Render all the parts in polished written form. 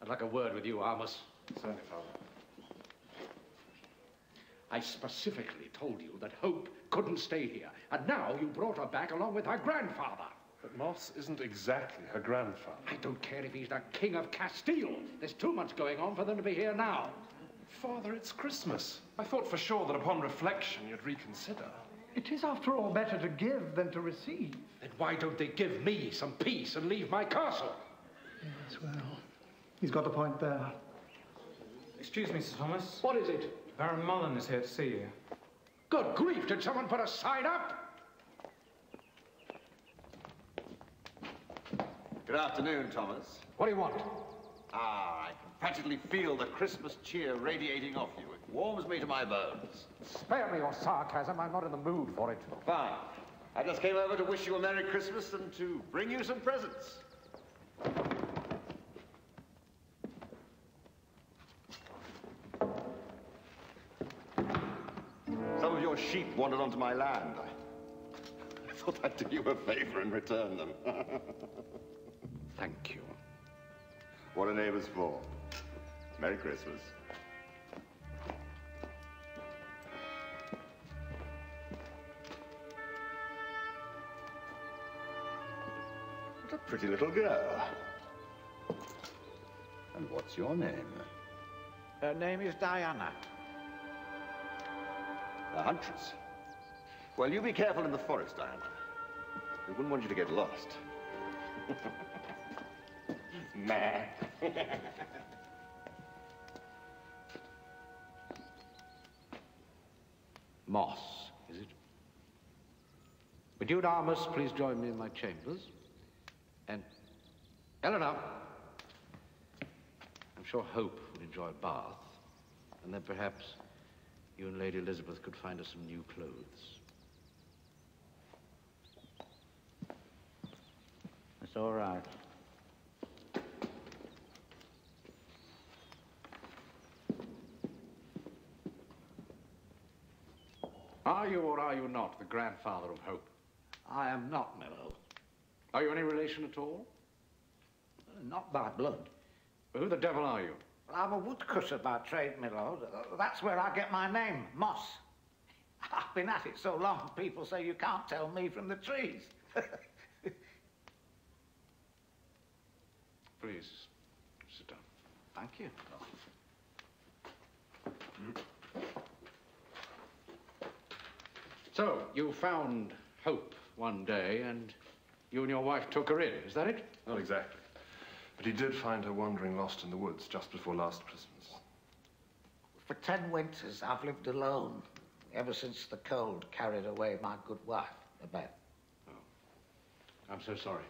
I'd like a word with you, Amos. Certainly, Father. I specifically told you that Hope couldn't stay here, and now you brought her back along with her grandfather. But Moss isn't exactly her grandfather. I don't care if he's the King of Castile. There's too much going on for them to be here now. Father, it's Christmas. I thought for sure that upon reflection you'd reconsider. It is, after all, better to give than to receive. Then why don't they give me some peace and leave my castle? Yes, well, he's got a point there. Excuse me, Sir Thomas. What is it? Baron Mullen is here to see you. Good grief, did someone put a sign up? Good afternoon, Thomas. What do you want? Ah, I can practically feel the Christmas cheer radiating off you. It warms me to my bones. Spare me your sarcasm. I'm not in the mood for it. Fine. I just came over to wish you a Merry Christmas and to bring you some presents. Some of your sheep wandered onto my land. I thought I'd do you a favor and return them. Thank you. What are neighbors for? Merry Christmas. What a pretty little girl. And what's your name? Her name is Diana. A huntress. Well, you be careful in the forest, Diana. We wouldn't want you to get lost. Meh. Moss, is it? Would you and Amos please join me in my chambers? And Eleanor, I'm sure Hope would enjoy a bath. And then perhaps you and Lady Elizabeth could find us some new clothes. It's all right. Are you or are you not the grandfather of Hope? I am not, my lord. Are you any relation at all? Not by blood. Well, who the devil are you? Well, I'm a woodcutter by trade, my lord. That's where I get my name, Moss. I've been at it so long, people say you can't tell me from the trees. Please, sit down. Thank you. So, you found Hope one day, and you and your wife took her in, is that it? Not exactly. But he did find her wandering lost in the woods just before last Christmas. For 10 winters, I've lived alone, ever since the cold carried away my good wife, Beth. Oh. I'm so sorry.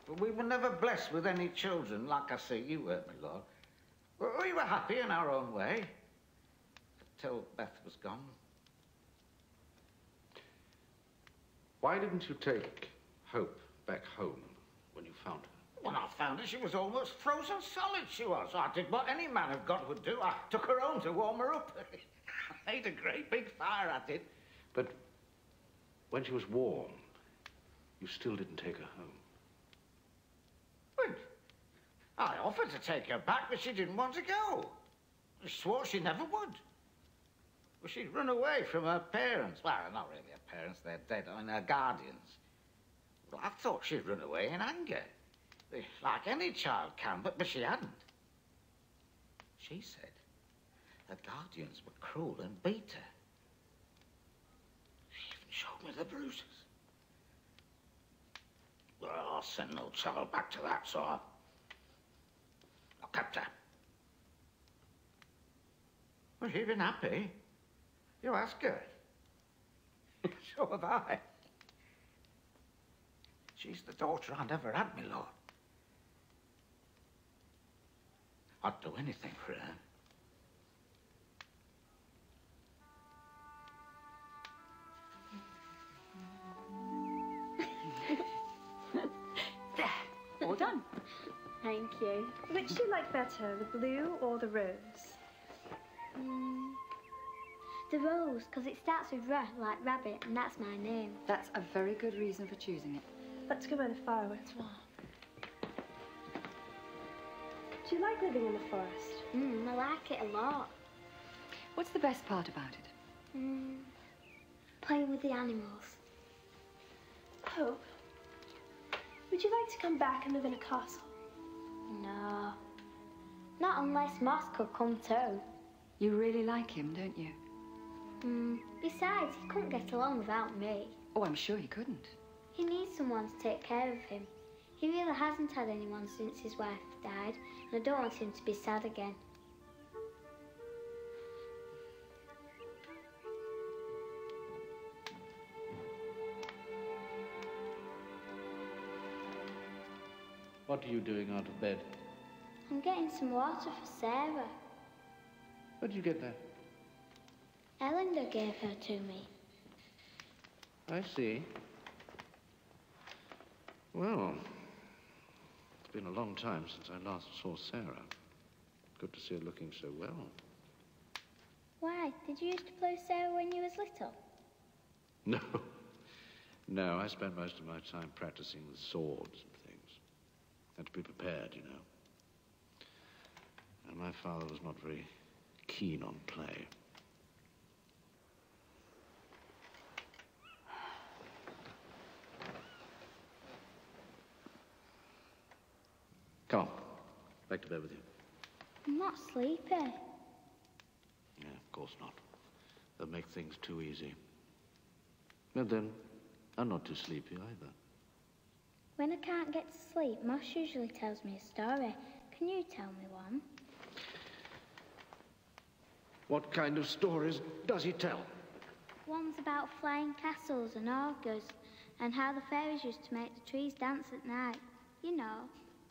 But we were never blessed with any children, like I say you were, my lord. We were happy in our own way, till Beth was gone. Why didn't you take Hope back home when you found her? When I found her, she was almost frozen solid, she was. I did what any man of God would do. I took her home to warm her up. I made a great big fire, I did. But when she was warm, you still didn't take her home. Well, I offered to take her back, but she didn't want to go. She swore she never would. Well, she'd run away from her parents. Well, not really her parents, they're dead. I mean, her guardians. Well, I thought she'd run away in anger. Like any child can, but she hadn't. She said the guardians were cruel and beat her. She even showed me the bruises. Well, I'll send no child back to that, so I kept her. Well, she's been happy. You ask her. So have I. She's the daughter I never had, my lord. I'd do anything for her. There, all done. Thank you. Which do you like better, the blue or the rose? The rose, because it starts with R, like rabbit, and that's my name. That's a very good reason for choosing it. Let's go by the fireworks. Do you like living in the forest? I like it a lot. What's the best part about it? Playing with the animals. Hope, would you like to come back and live in a castle? No. Not unless Moss could come too. You really like him, don't you? Besides, he couldn't get along without me. Oh, I'm sure he couldn't. He needs someone to take care of him. He really hasn't had anyone since his wife died, and I don't want him to be sad again. What are you doing out of bed? I'm getting some water for Sarah. Where did you get that? Elinda gave her to me. I see. Well, it's been a long time since I last saw Sarah. Good to see her looking so well. Why? Did you used to play Sarah when you was little? No. No, I spent most of my time practicing with swords and things. Had to be prepared, you know. And my father was not very keen on play. Come on, back to bed with you. I'm not sleepy. Yeah, of course not. They'll make things too easy. And then, I'm not too sleepy either. When I can't get to sleep, Moss usually tells me a story. Can you tell me one? What kind of stories does he tell? One's about flying castles and ogres, and how the fairies used to make the trees dance at night. You know.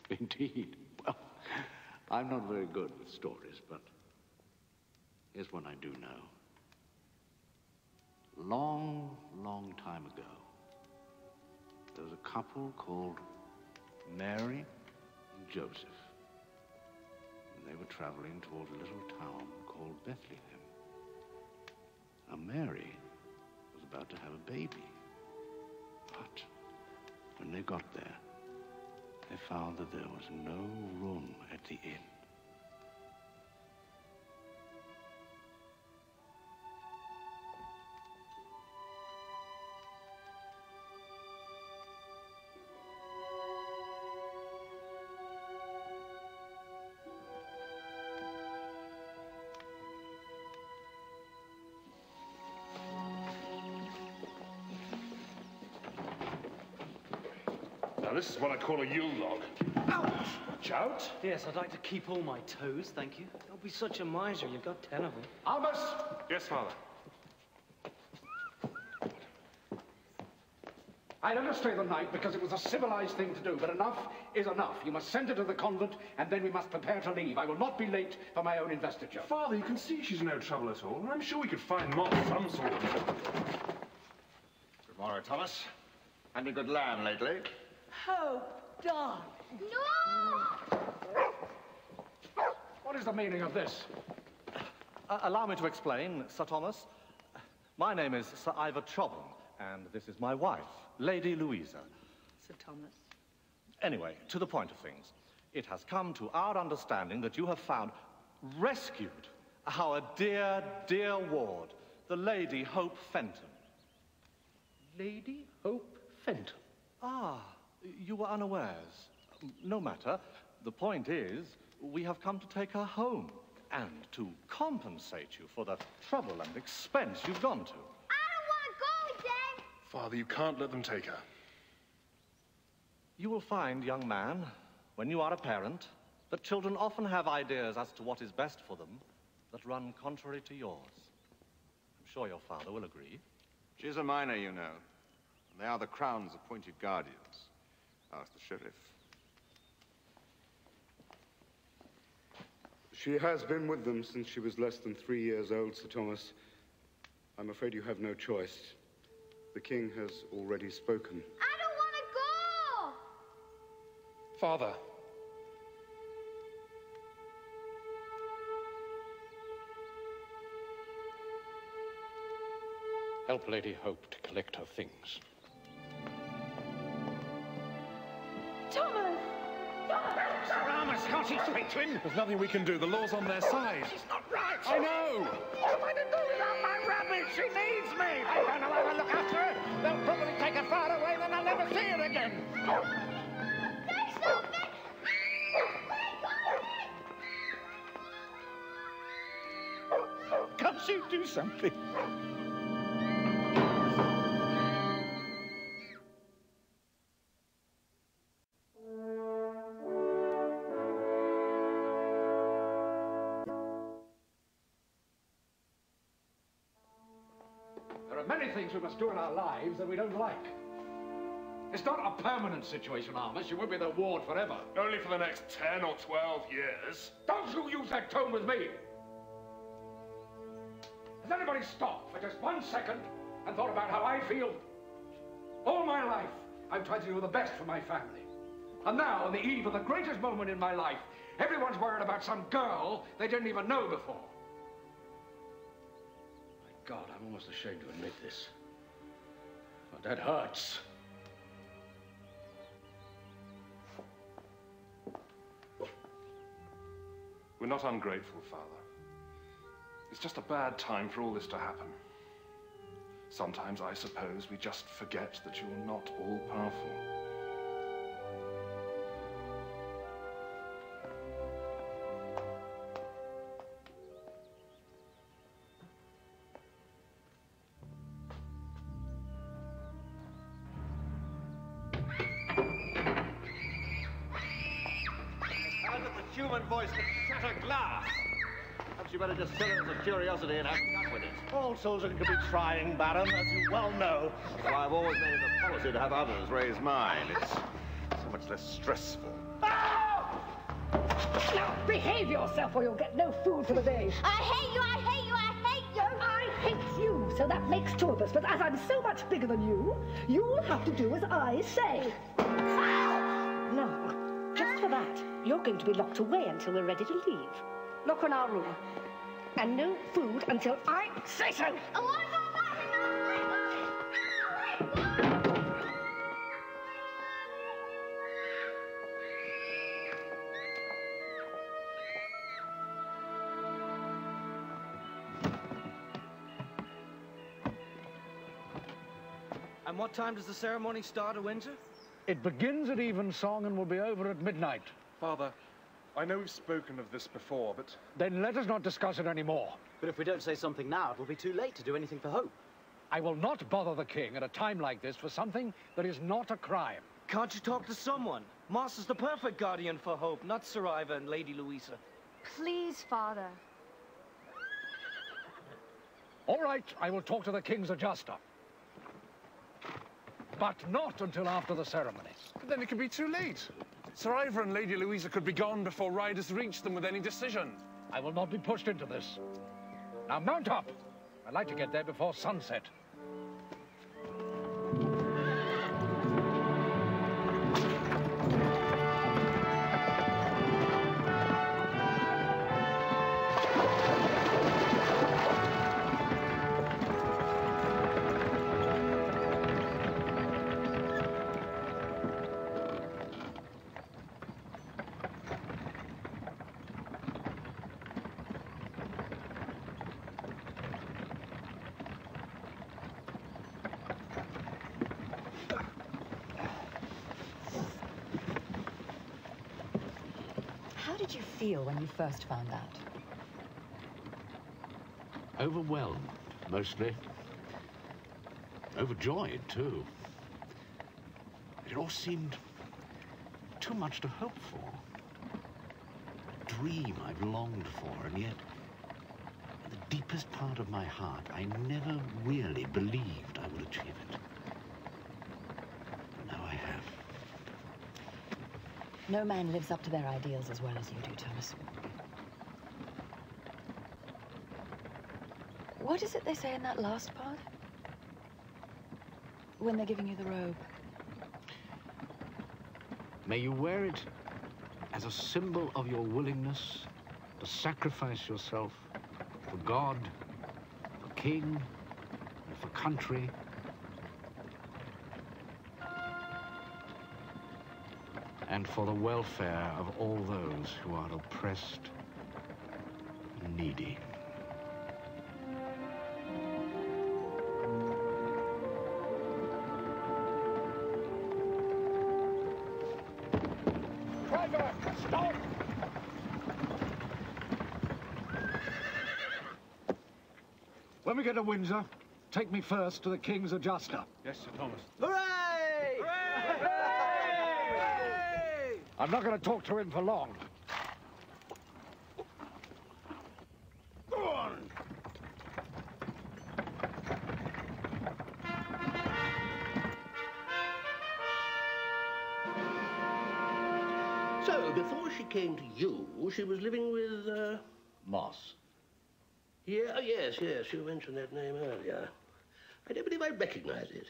Indeed. Well, I'm not very good with stories, but here's one I do know. Long, long time ago, there was a couple called Mary and Joseph. And they were traveling toward a little town called Bethlehem. Now, Mary was about to have a baby. But when they got there, they found that there was no room at the inn. Now, this is what I call a Yule log. Ouch! Watch out. Yes, I'd like to keep all my toes, thank you. Don't be such a miser, you've got 10 of them. Albus! Yes, Father. I let her stay the night because it was a civilized thing to do, but enough is enough. You must send her to the convent, and then we must prepare to leave. I will not be late for my own investiture. Father, you can see she's no trouble at all, and I'm sure we could find Moss some sort of... Good morning, Thomas. Had a good lamb lately? Hope, darling. No! What is the meaning of this? Allow me to explain, Sir Thomas. My name is Sir Ivor Chobham, and this is my wife, Lady Louisa. Sir Thomas. Anyway, to the point of things. It has come to our understanding that you have found, rescued, our dear, dear ward, the Lady Hope Fenton. Lady Hope Fenton. Ah, you were unawares. No matter. The point is, we have come to take her home and to compensate you for the trouble and expense you've gone to. I don't want to go, Dad! Father, you can't let them take her. You will find, young man, when you are a parent, that children often have ideas as to what is best for them that run contrary to yours. I'm sure your father will agree. She's a minor, you know. And they are the Crown's appointed guardians. Ask the sheriff. She has been with them since she was less than 3 years old, Sir Thomas. I'm afraid you have no choice. The king has already spoken. I don't want to go! Father. Help Lady Hope to collect her things. Thomas! Sir Thomas, come Can't she speak to him? There's nothing we can do. The law's on their side. She's not right. I know. What am I to do without my rabbit? She needs me. I don't know how to look after her. They'll probably take her far away, then I'll never see her again. Can't you do something? There are many things we must do in our lives that we don't like. It's not a permanent situation, Armus. You won't be the ward forever. Only for the next 10 or 12 years. Don't you use that tone with me! Has anybody stopped for just 1 second and thought about how I feel? All my life, I've tried to do the best for my family. And now, on the eve of the greatest moment in my life, everyone's worried about some girl they didn't even know before. My God, I'm almost ashamed to admit this. But that hurts. We're not ungrateful, Father. It's just a bad time for all this to happen. Sometimes, I suppose, we just forget that you're not all-powerful. How did the human voice that shatter glass? Perhaps you better just sell it as a curiosity and have done with it. All children can be trying, Baron, as you well know. Well, I've always made it a policy to have others raise mine. It's so much less stressful. Now, behave yourself or you'll get no food for the day. I hate you, I hate you, I hate you! I hate you, so that makes 2 of us. But as I'm so much bigger than you, you'll have to do as I say. Now, just for that, you're going to be locked away until we're ready to leave. Lock her in our room. And no food until I say so. I want to go back And what time does the ceremony start at Windsor? It begins at evensong and will be over at midnight. Father, I know we've spoken of this before, but... Then let us not discuss it anymore. But if we don't say something now, it will be too late to do anything for Hope. I will not bother the king at a time like this for something that is not a crime. Can't you talk to someone? Master's the perfect guardian for Hope, not Sir Ivan and Lady Louisa. Please, Father. All right, I will talk to the king's adjuster. But not until after the ceremony. But then it could be too late. Sir Ivor and Lady Louisa could be gone before riders reach them with any decision. I will not be pushed into this. Now mount up. I'd like to get there before sunset. How did you feel when you first found out? Overwhelmed, mostly. Overjoyed, too. It all seemed too much to hope for. A dream I've longed for, and yet, in the deepest part of my heart, I never really believed I would achieve it. But now I have. No man lives up to their ideals as well as you do, Thomas. What is it they say in that last part? When they're giving you the robe. May you wear it as a symbol of your willingness to sacrifice yourself for God, for king, and for country. and for the welfare of all those who are oppressed and needy. Driver, stop! When we get to Windsor, take me first to the King's Adjuster. Yes, Sir Thomas. Hooray! Hooray! I'm not going to talk to him for long. Go on! So, before she came to you, she was living with, Moss. Yeah, yes, you mentioned that name earlier. I don't believe I recognize it.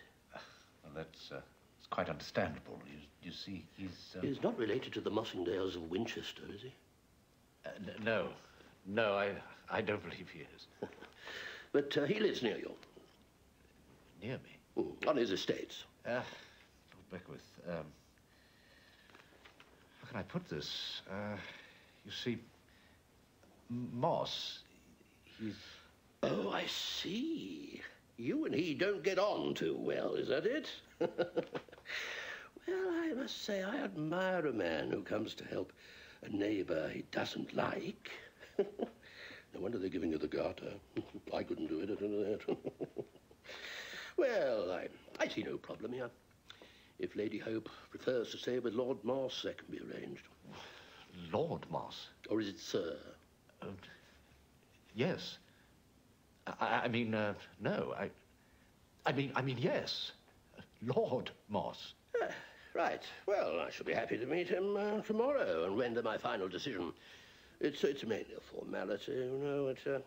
Well, that's it's quite understandable. You see, he's... He's not related to the Mossingdales of Winchester, is he? No, I don't believe he is. But he lives near you. Near me? On his estates. Lord Beckwith, how can I put this? You see, Moss, he's... Oh, I see. You and he don't get on too well, is that it? Well, I must say I admire a man who comes to help a neighbor he doesn't like. No wonder they're giving you the garter. I couldn't do it, I don't know that. Well, I see no problem here. If Lady Hope prefers to stay with Lord Moss, that can be arranged. Lord Moss? Or is it Sir? Yes. I mean, no. I mean, yes. Lord Moss. Right. Well, I shall be happy to meet him tomorrow and render my final decision. It's mainly a formality, you know.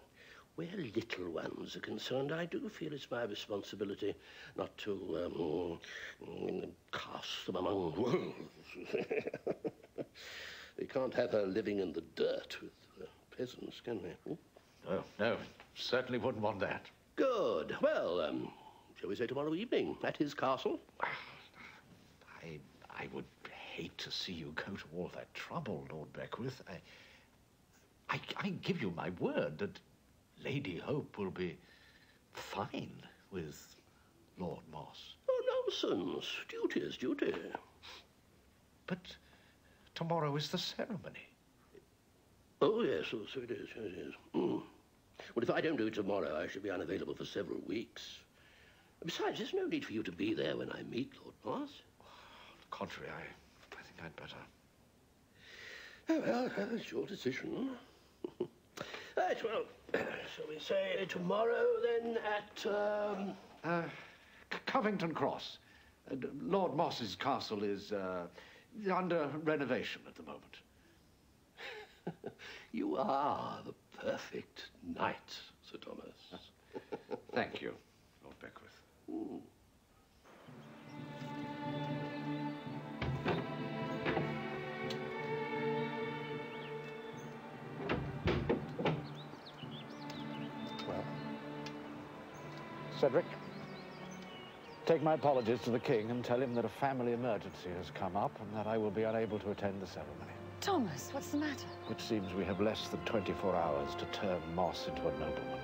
Where little ones are concerned, I do feel it's my responsibility not to cast them among wolves. We can't have her living in the dirt with peasants, can we? No, certainly wouldn't want that. Good. Well, shall we say tomorrow evening at his castle? I would hate to see you go to all that trouble, Lord Beckwith. I give you my word that Lady Hope will be fine with Lord Moss. Oh, nonsense. Duty is duty. But tomorrow is the ceremony. Oh, yes, so it is, yes, it is. Well, if I don't do it tomorrow, I shall be unavailable for several weeks. Besides, there's no need for you to be there when I meet Lord Moss. On the contrary, I think I'd better. Oh, well, that's your decision. Right, well, shall we say tomorrow, then, at, Covington Cross. Lord Moss's castle is under renovation at the moment. You are the perfect knight, Sir Thomas. Thank you, Lord Beckwith. Well, Cedric, take my apologies to the King and tell him that a family emergency has come up and that I will be unable to attend the ceremony. Thomas, what's the matter? It seems we have less than 24 hours to turn Moss into a nobleman.